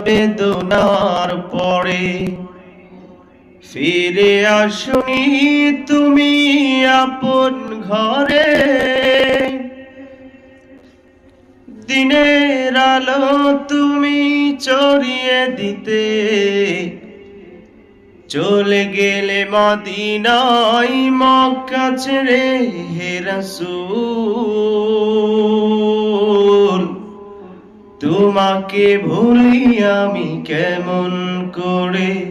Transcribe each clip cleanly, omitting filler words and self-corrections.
বেদনার পরে ফিরে আসনি তুমি আপন ঘরে। দিনের আলো তুমি চড়িয়ে দিতে চলে গেলে মদিনায় মক্কা ছেড়ে হে রাসূল। তোমাকে ভুলি আমি কেমন করে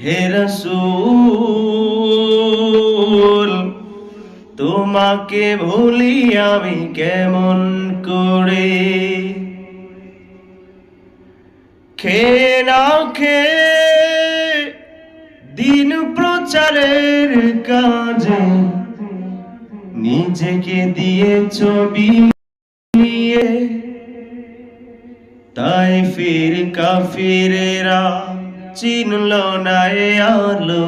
হে রাসূল। তোমাকে ভুলি আমি কেমন করে। খেয়ে না খেয়ে দিন প্রচারের কাজে নিজেকে দিয়েছ বিলিয়ে। তায়েফের কাফিরেরা চিনল না এ আলো,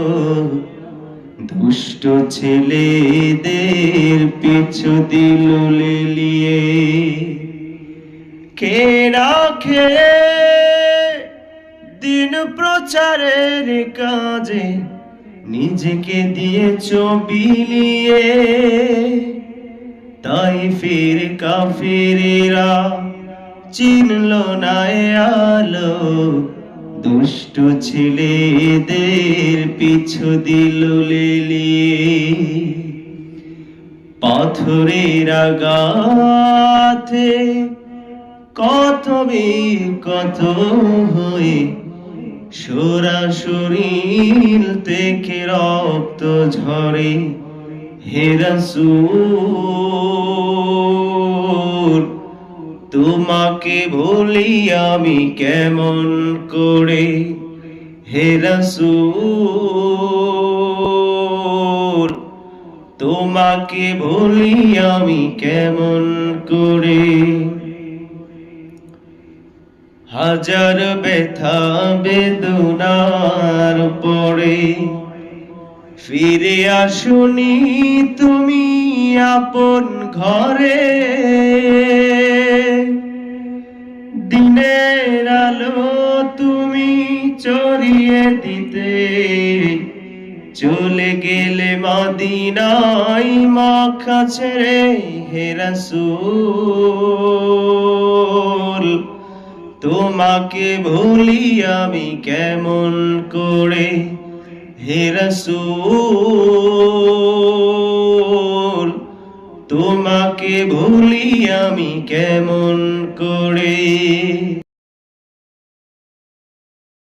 দুষ্ট ছেলেদের পিছু দিল লেলিয়ে। খেয়ে না খেয়ে দিন প্রচারের কাজে নিজেকে দিয়েছ বিলিয়ে। তায়েফের কাফিরেরা চিনল না এ আলো, দুষ্ট ছেলেদের পিছু দিল লেলিয়ে। পাথরের আঘাতে কত কত হয়ে শরীর থেকে রক্ত ঝরে হে রাসূল। তোমাকে ভুলি আমি কেমন করে হে রাসূল। তোমাকে ভুলি আমি কেমন করে। হাজার ব্যথা বেদনার পরে ফিরে আসনি তুমি আপন ঘরে। দিনের আলো তুমি চড়িয়ে দিতে চলে গেলে মদিনায় মক্কা ছেড়ে হে রাসূল। তোমাকে ভুলি আমি কেমন করে হে রাসূল। তোমাকে ভুলি আমি কেমন করে।